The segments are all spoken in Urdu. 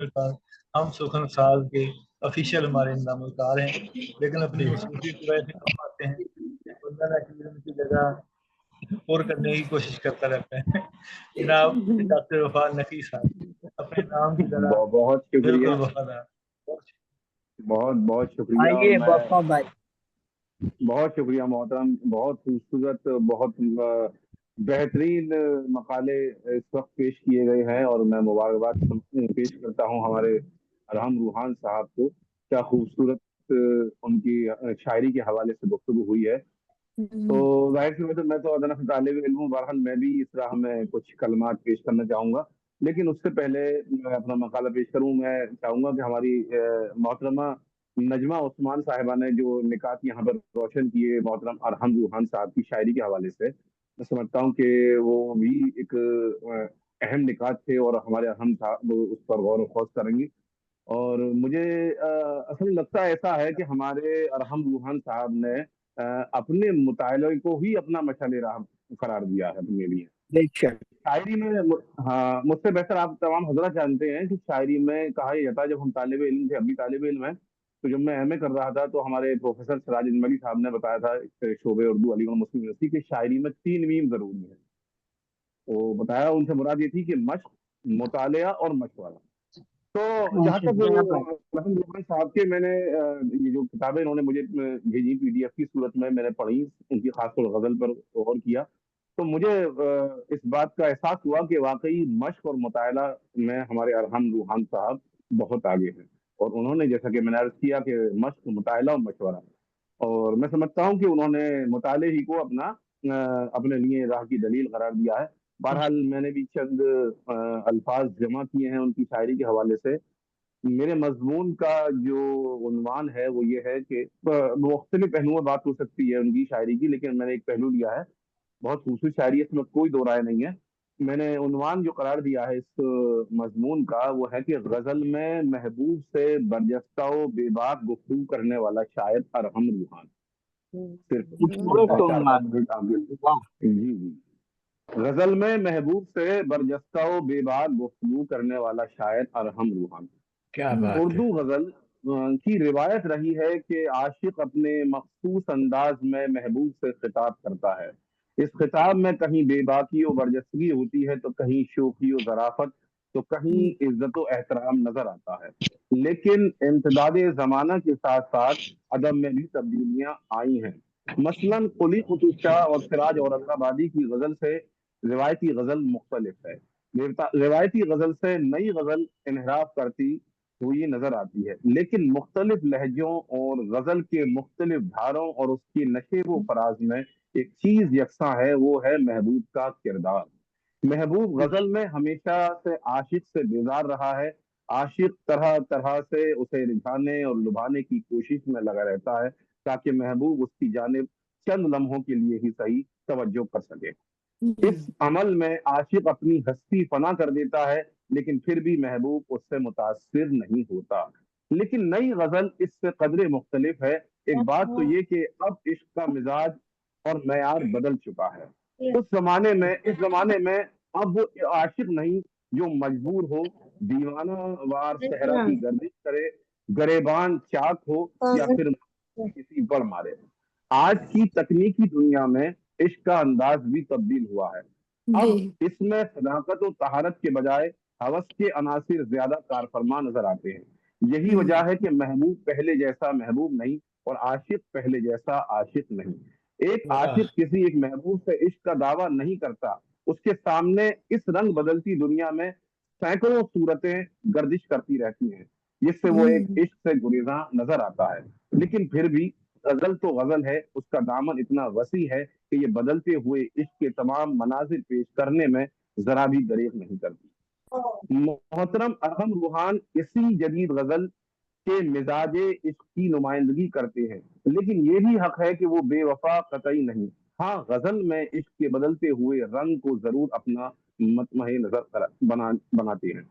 ہم سخن ساز کے آفیشیل ہمارے نام کار ہیں، لیکن اپنی خصوصی روایت سے ہم آتے ہیں بندہ نہ کہ ان کی جگہ اور کرنے کی کوشش کرتا رہتا ہے۔ جناب ڈاکٹر وفا نقی صاحب اپنے نام کی طرح بہت شکریہ، بالکل وفادار۔ بہت بہت شکریہ، اور آئیے میں وفا بھائی۔ بہت شکریہ محترم، بہت خوبصورت، بہت بہترین مقالے اس وقت پیش کیے گئے ہیں، اور میں مبارکباد پیش کرتا ہوں ہمارے ارحم روحان صاحب کو۔ کیا خوبصورت ان کی شاعری کے حوالے سے گفتگو ہوئی ہے۔ تو ظاہر سی بات ہے، میں تو ادنا سے طالب علم ہوں، بہرحال میں بھی اس راہ میں کچھ کلمات پیش کرنا چاہوں گا، لیکن اس سے پہلے میں اپنا مقالہ پیش کروں، میں چاہوں گا کہ ہماری محترمہ نجمہ عثمان صاحبہ نے جو نکات یہاں پر روشن کیے محترم ارحم روحان صاحب کی شاعری کے حوالے سے، میں سمجھتا ہوں کہ وہ بھی ایک اہم نکات تھے، اور ہمارے ارحم صاحب اس پر غور و خوض کریں گے۔ اور مجھے اصل لگتا ایسا ہے کہ ہمارے ارحم روحان صاحب نے اپنے مطالعے کو ہی اپنا مشعل راہ قرار دیا ہے اپنے لیے بے شک۔ شاعری میں۔ ہاں، مجھ سے بہتر آپ تمام حضرات جانتے ہیں کہ شاعری میں کہا یہ جاتا ہے، جب ہم طالب علم تھے، ابھی طالب علم ہیں، تو جب میں ایم اے کر رہا تھا تو ہمارے پروفیسر سراج انملی صاحب نے بتایا تھا شعبے اردو علی گڑھ مسلم یونیورسٹی کہ شاعری میں 3 میم ضروری ہے۔ تو بتایا ان سے مراد یہ تھی کہ مشق، مطالعہ اور مشورہ۔ تو جہاں تک رحم روحان صاحب کے، میں نے یہ جو کتابیں انہوں نے مجھے بھیجی پی ڈی ایف کی صورت میں نے پڑھی، ان کی خاص طور غزل پر غور کیا، تو مجھے اس بات کا احساس ہوا کہ واقعی مشق اور مطالعہ میں ہمارے ارحم روحان صاحب بہت آگے ہیں، اور انہوں نے جیسا کہ میں نے عرض کیا کہ مشق، مطالعہ اور مشورہ، اور میں سمجھتا ہوں کہ انہوں نے مطالعے ہی کو اپنے لیے راہ کی دلیل قرار دیا ہے۔ بہرحال میں نے بھی چند الفاظ جمع کیے ہیں ان کی شاعری کے حوالے سے۔ میرے مضمون کا جو عنوان ہے وہ یہ ہے کہ مختلف پہلوؤں میں بات ہو سکتی ہے ان کی شاعری کی، لیکن میں نے ایک پہلو لیا ہے، بہت خوبصورت شاعری ہے، اس میں کوئی دو رائے نہیں ہے۔ میں نے عنوان جو قرار دیا ہے اس مضمون کا وہ ہے کہ غزل میں محبوب سے برجستہ و بے باک گفتگو کرنے والا شاعر ارحم روحان۔ صرف جی جی، غزل میں محبوب سے برجستہ و بے باک گفتگو کرنے والا شاعر ارحم روحان۔ کیا بات ہے۔ اردو غزل کی روایت رہی ہے کہ عاشق اپنے مخصوص انداز میں محبوب سے خطاب کرتا ہے۔ اس خطاب میں کہیں بے باکی و برجستگی ہوتی ہے، تو کہیں شوخی و ظرافت، تو کہیں عزت و احترام نظر آتا ہے۔ لیکن امتداد زمانہ کے ساتھ ساتھ ادب میں بھی تبدیلیاں آئی ہیں۔ مثلاً قلی قطب شاہ اور سراج اورنگ آبادی کی غزل سے روایتی غزل مختلف ہے۔ روایتی غزل سے نئی غزل انحراف کرتی ہوئی نظر آتی ہے، لیکن مختلف لہجوں اور غزل کے مختلف دھاروں اور اس کی نشیب و فراز میں ایک چیز یکساں ہے، وہ ہے محبوب کا کردار۔ محبوب غزل میں ہمیشہ سے عاشق سے بیزار رہا ہے۔ عاشق طرح طرح سے اسے رجھانے اور لبھانے کی کوشش میں لگا رہتا ہے، تاکہ محبوب اس کی جانب چند لمحوں کے لیے ہی صحیح توجہ کر سکے۔ اس عمل میں عاشق اپنی ہستی فنا کر دیتا ہے، لیکن پھر بھی محبوب اس سے متاثر نہیں ہوتا۔ لیکن نئی غزل اس سے قدرے مختلف ہے۔ ایک بات تو یہ کہ اب عشق کا مزاج اور معیار بدل چکا ہے۔ اس زمانے میں اب وہ عاشق نہیں جو مجبور ہو، دیوانہ وار صحرا کی گردش کرے، گریبان چاک ہو، یا پھر کسی پر مارے۔ آج کی تکنیکی دنیا میں عشق کا انداز بھی تبدیل ہوا ہے۔ اب اس میں صداقت و طہارت کے بجائے ہوس کے عناصر زیادہ کارفرما نظر آتے ہیں۔ یہی وجہ ہے کہ محبوب پہلے جیسا محبوب نہیں، اور عاشق پہلے جیسا عاشق نہیں۔ ایک عاشق کسی ایک محبوب سے عشق کا دعویٰ نہیں کرتا، اس کے سامنے اس رنگ بدلتی دنیا میں سینکڑوں صورتیں گردش کرتی رہتی ہیں، جس سے وہ ایک عشق سے گریزاں نظر آتا ہے۔ لیکن پھر بھی غزل تو غزل ہے، اس کا دامن اتنا وسیع ہے کہ یہ بدلتے ہوئے عشق کے تمام مناظر پیش کرنے میں ذرا بھی دریغ نہیں کرتی۔ محترم ارحم روحان اسی جدید غزل کے مزاج عشق کی نمائندگی کرتے ہیں، لیکن یہ بھی حق ہے کہ وہ بے وفا قطعی نہیں۔ ہاں، غزل میں عشق کے بدلتے ہوئے رنگ کو ضرور اپنا مطمع نظر بناتے ہیں۔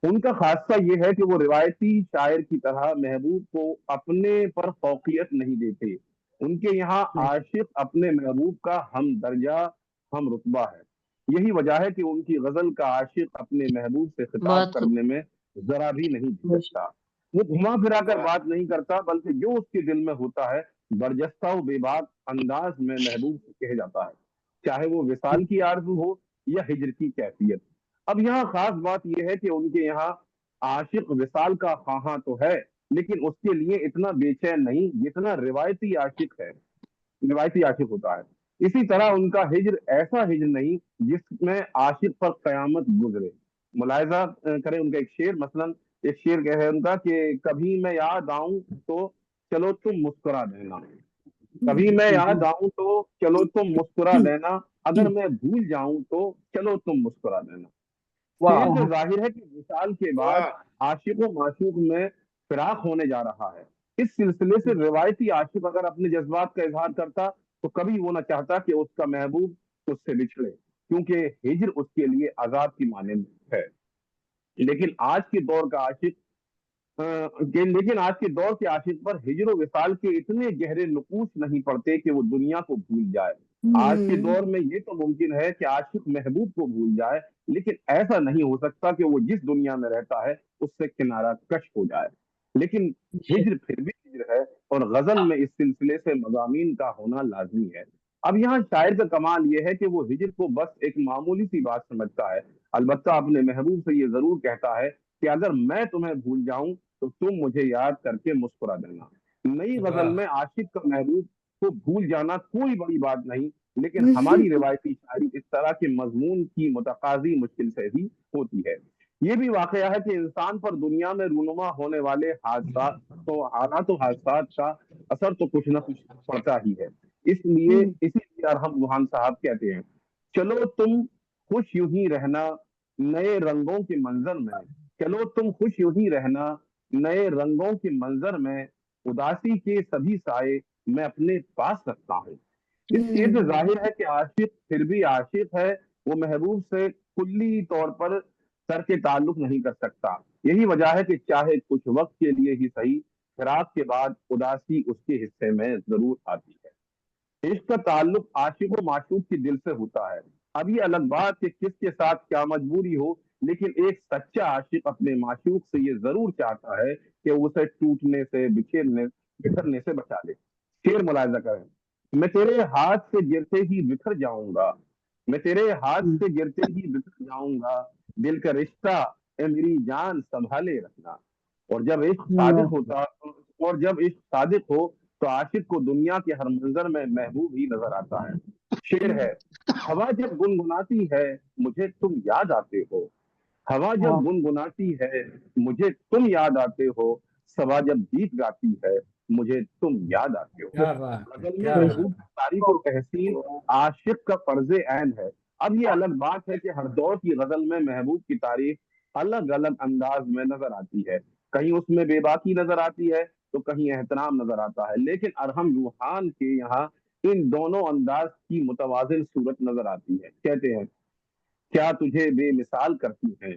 ان کا خاصہ یہ ہے کہ وہ روایتی شاعر کی طرح محبوب کو اپنے پر فوقیت نہیں دیتے۔ ان کے یہاں عاشق اپنے محبوب کا ہم درجہ، ہم رتبہ ہے۔ یہی وجہ ہے کہ ان کی غزل کا عاشق اپنے محبوب سے خطاب کرنے میں ذرا بھی نہیں جھجکتا، وہ گھما پھرا کر بات نہیں کرتا، بلکہ جو اس کے دل میں ہوتا ہے برجستہ و بے باک انداز میں محبوب سے کہہ جاتا ہے، چاہے وہ وصال کی آرزو ہو یا ہجر کی کیفیت۔ اب یہاں خاص بات یہ ہے کہ ان کے یہاں عاشق وصال کا خواہاں تو ہے، لیکن اس کے لیے اتنا بے چین نہیں جتنا روایتی عاشق ہے، روایتی عاشق ہوتا ہے۔ اسی طرح ان کا ہجر ایسا ہجر نہیں جس میں عاشق پر قیامت گزرے۔ ملاحظہ کریں ان کا ایک شعر، مثلا ایک شعر ہے ان کا کہ کبھی میں یاد آؤں تو چلو تم مسکرا دینا، کبھی میں یاد آؤں تو چلو تم مسکرا دینا، اگر میں بھول جاؤں تو چلو تم مسکرا دینا۔ شعر سے ظاہر ہے کہ وصال کے بعد عاشق و معشوق میں فراق ہونے جا رہا ہے۔ اس سلسلے سے روایتی عاشق اگر اپنے جذبات کا اظہار کرتا تو کبھی وہ نہ چاہتا کہ اس کا محبوب اس سے بچھڑے، کیونکہ ہجر اس کے لیے عذاب کی مانند ہے۔ لیکن آج کے دور کا عاشق لیکن آج کے دور کے عاشق پر ہجر و وصال کے اتنے گہرے نقوش نہیں پڑتے کہ وہ دنیا کو بھول جائے۔ آج کے دور میں یہ تو ممکن ہے کہ عاشق محبوب کو بھول جائے، لیکن ایسا نہیں ہو سکتا کہ وہ جس دنیا میں رہتا ہے اس سے کنارہ کش ہو جائے۔ لیکن ہجر پھر بھی ہجر ہے، اور غزل میں اس سلسلے سے مضامین کا ہونا لازمی ہے۔ اب یہاں شاعر کا کمال یہ ہے کہ وہ ہجر کو بس ایک معمولی سی بات سمجھتا ہے، البتہ اپنے محبوب سے یہ ضرور کہتا ہے کہ اگر میں تمہیں بھول جاؤں تو تم مجھے یاد کر کے مسکرا دینا۔ نئی غزل میں عاشق کا محبوب کو بھول جانا کوئی بڑی بات نہیں، لیکن ہماری روایتی شاعری اس طرح کے مضمون کی متقاضی مشکل سے ہی ہوتی ہے۔ یہ بھی واقعہ ہے کہ انسان پر دنیا میں رونما ہونے والے حالات و حادثات کا اثر تو کچھ نہ کچھ پڑتا ہی ہے۔ اسی لیے ارحم روحان صاحب کہتے ہیں، چلو تم خوش یوں ہی رہنا نئے رنگوں کے منظر میں، چلو تم خوش یوں ہی رہنا نئے رنگوں کے منظر میں، اداسی کے سبھی سائے میں اپنے پاس رکھتا ہوں۔ اس شعر سے ظاہر ہے کہ عاشق پھر بھی عاشق ہے، وہ محبوب سے کلی طور پر سر کے تعلق نہیں کر سکتا۔ یہی وجہ ہے کہ چاہے کچھ وقت کے لیے ہی صحیح، فراق کے بعد اداسی اس کے حصے میں ضرور آتی ہے۔ عشق کا تعلق عاشق و معشوق کے دل سے ہوتا ہے۔ اب یہ الگ بات کہ کس کے ساتھ کیا مجبوری ہو، لیکن ایک سچا عاشق اپنے معشوق سے یہ ضرور چاہتا ہے کہ اسے ٹوٹنے سے بکھرنے سے بچا لے۔ شعر ملاحظہ کریں، میں تیرے ہاتھ سے گرتے ہی بکھر جاؤں گا، میں تیرے ہاتھ سے گرتے ہی بکھر جاؤں گا، دل کا رشتہ اے میری جان سنبھالے رکھنا۔ اور جب عشق صادق ہو تو عاشق کو دنیا کے ہر منظر میں محبوب ہی نظر آتا ہے۔ شعر ہے، ہوا جب گنگناتی ہے مجھے تم یاد آتے ہو، ہوا جب گنگناتی ہے مجھے تم یاد آتے ہو، صبا جب گیت گاتی ہے مجھے تم یاد آتے ہو۔ غزل میں محبوب کی تعریف و تحسین عاشق کا فرض عین ہے۔ اب یہ الگ بات ہے کہ ہر دور کی غزل میں محبوب کی تعریف الگ الگ انداز میں نظر آتی ہے، کہیں اس میں بے باکی نظر آتی ہے تو کہیں احترام نظر آتا ہے، لیکن ارحم روحان کے یہاں ان دونوں انداز کی متوازن صورت نظر آتی ہے۔ کہتے ہیں، کیا تجھے بے مثال کرتی ہیں،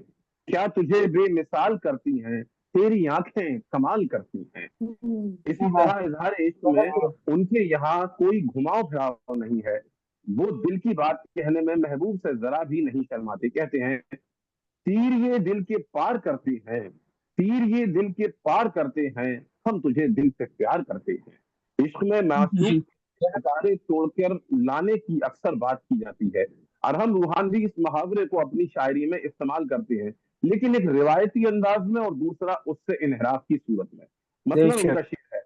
کیا تجھے بے مثال کرتی ہیں، تیری آنکھیں کمال کرتی ہیں۔ اسی طرح اظہار عشق میں ان کے یہاں کوئی گھماؤ پھراؤ نہیں ہے، وہ دل کی بات کہنے میں محبوب سے ذرا بھی نہیں شرماتے۔ کہتے ہیں، تیر یہ دل کے پار کرتے ہیں، تیر یہ دل کے پار کرتے ہیں، ہم تجھے دل سے پیار کرتے ہیں۔ عشق میں معشوق ستارے توڑ کر لانے کی اکثر بات کی جاتی ہے۔ ارحم روحان بھی اس محاورے کو اپنی شاعری میں استعمال کرتے ہیں، لیکن ایک روایتی انداز میں اور دوسرا اس سے انحراف کی صورت میں۔ مثلا ان کا شعر ہے،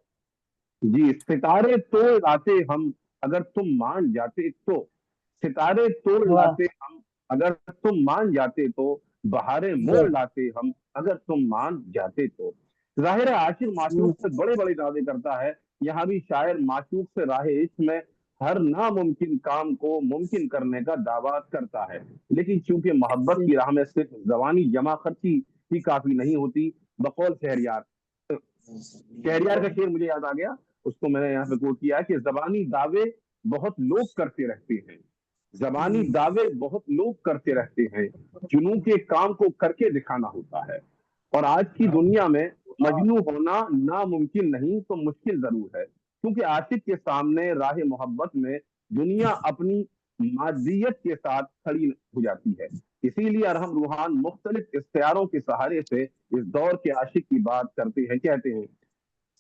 جی، ستارے توڑ لاتے ہم اگر تم مان جاتے تو، ستارے توڑ لاتے ہم اگر تم مان جاتے تو، بہاریں موڑ لاتے ہم اگر تم مان جاتے تو۔ ظاہر ہے عاشق معشوق سے بڑے بڑے دعوے کرتا ہے، یہاں بھی شاعر معشوق سے راہ عشق میں ہر ناممکن کام کو ممکن کرنے کا دعویٰ کرتا ہے، لیکن چونکہ محبت کی راہ میں صرف زبانی جمع خرچی ہی کافی نہیں ہوتی۔ بقول شہریار کا شعر مجھے یاد آ گیا، اس کو میں نے یہاں پہ کوٹ کیا ہے کہ زبانی دعوے بہت لوگ کرتے رہتے ہیں، زبانی دعوے بہت لوگ کرتے رہتے ہیں، جنوں کے کام کو کر کے دکھانا ہوتا ہے۔ اور آج کی دنیا میں مجنوں ہونا ناممکن نہیں تو مشکل ضرور ہے، کیونکہ عاشق کے سامنے راہ محبت میں دنیا اپنی مادیت کے ساتھ کھڑی ہو جاتی ہے۔ اسی لیے ارحم روحان مختلف اختیاروں کے سہارے سے اس دور کے عاشق کی بات کرتے ہیں. کہتے ہیں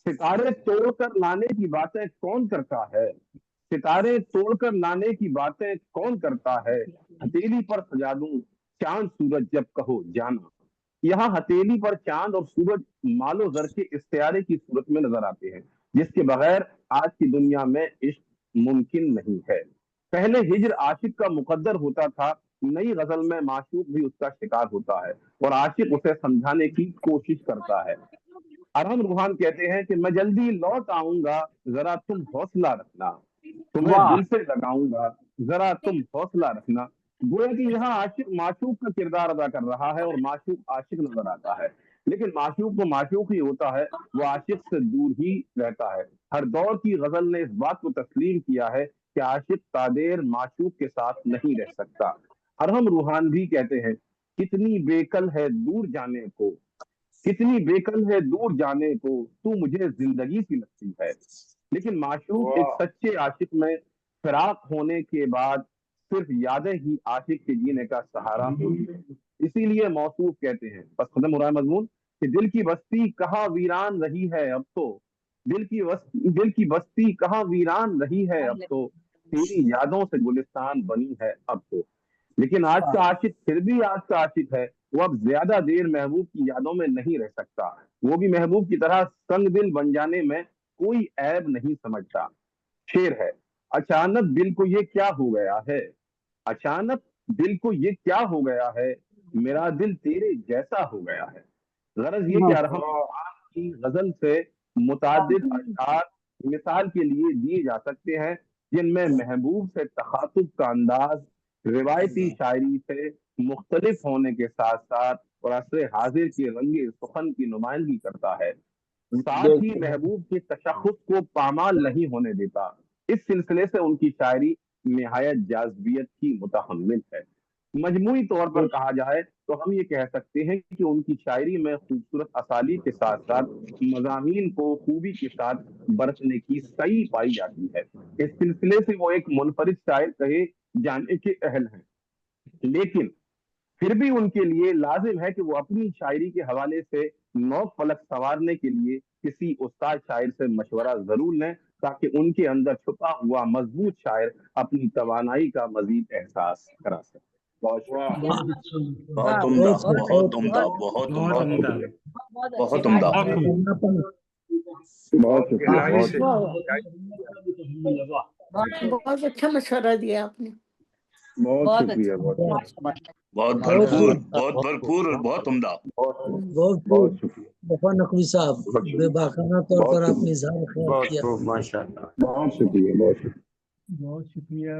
ستارے توڑ کر لانے کی باتیں کون کرتا ہے, ستارے توڑ کر لانے کی باتیں کون کرتا ہے, ہتھیلی پر سجا دوں چاند سورج جب کہو جانا. یہاں ہتھیلی پر چاند اور سورج مال و زر کے استعارے کی صورت میں نظر آتے ہیں, جس کے بغیر آج کی دنیا میں عشق ممکن نہیں ہے. پہلے ہجر عاشق کا مقدر ہوتا تھا, نئی غزل میں معشوق بھی اس کا شکار ہوتا ہے اور عاشق اسے سمجھانے کی کوشش کرتا ہے. ارحم روحان کہتے ہیں کہ میں جلدی لوٹ آؤں گا, ذرا تم حوصلہ رکھنا, تمہیں دل سے لگاؤں گا, ذرا تم حوصلہ رکھنا. گویا کہ یہاں عاشق معشوق کا کردار ادا کر رہا ہے اور معشوق عاشق نظر آتا ہے, لیکن معشوق تو معشوق ہی ہوتا ہے, وہ عاشق سے دور ہی رہتا ہے. ہر دور کی غزل نے اس بات کو تسلیم کیا ہے کہ عاشق تادیر معشوق کے ساتھ نہیں رہ سکتا. ارحم روحان بھی کہتے ہیں کتنی بیکل ہے دور جانے کو, کتنی بیکل ہے دور جانے کو, تو مجھے زندگی سی لگتی ہے. لیکن معشوق ایک سچے عاشق میں فراق ہونے کے بعد صرف یادیں ہی عاشق کے جینے کا سہارا ہوتی ہے. اسی لیے موصوف کہتے ہیں, بس ختم ہو رہا ہے مضمون, کہ دل کی بستی کہاں ویران رہی ہے اب تو, دل کی بستی کہاں ویران رہی ہے اب تو, تیری یادوں سے گلستان بنی ہے اب تو. لیکن آج کا عاشق پھر بھی آج کا عاشق ہے, وہ اب زیادہ دیر محبوب کی یادوں میں نہیں رہ سکتا, وہ بھی محبوب کی طرح سنگ دل بن جانے میں کوئی عیب نہیں سمجھتا. شعر ہے اچانک دل کو یہ کیا ہو گیا ہے, اچانک دل کو یہ کیا ہو گیا ہے, میرا دل تیرے جیسا ہو گیا ہے. غرض یہ کہ ارحم کی غزل سے متعدد اشعار مثال کے لیے دیے جا سکتے ہیں جن میں محبوب سے تخاطب کا انداز روایتی شاعری سے مختلف ہونے کے ساتھ ساتھ اور عصر حاضر کے رنگ سخن کی نمائندگی کرتا ہے, ساتھ ہی محبوب کے تشخص کو پامال نہیں ہونے دیتا. اس سلسلے سے ان کی شاعری نہایت جاذبیت کی متحمل ہے. مجموعی طور پر کہا جائے تو ہم یہ کہہ سکتے ہیں کہ ان کی شاعری میں خوبصورت اسالیب کے ساتھ ساتھ مضامین کو خوبی کے ساتھ برتنے کی سعی پائی جاتی ہے. اس سلسلے سے وہ ایک منفرد شاعر کہے جانے کے اہل ہیں, لیکن پھر بھی ان کے لیے لازم ہے کہ وہ اپنی شاعری کے حوالے سے نو فلک سنوارنے کے لیے کسی استاد شاعر سے مشورہ ضرور لیں, تاکہ ان کے اندر چھپا ہوا مضبوط شاعر اپنی توانائی کا مزید احساس کرا سکے. بہت عمدہ, بہت عمدہ, بہت عمدہ, بہت عمدہ. بہت اچھا مشورہ دیا آپ نے, بہت شکریہ, بہت بھرپور, بہت بھرپور اور بہت عمدہ. بہت شکریہ وفا نقوی صاحب, بے باخانہ طور پر آپ نے اظہار خیال کیا. ماشاء اللہ, بہت شکریہ, بہت شکریہ. بہت شکریہ.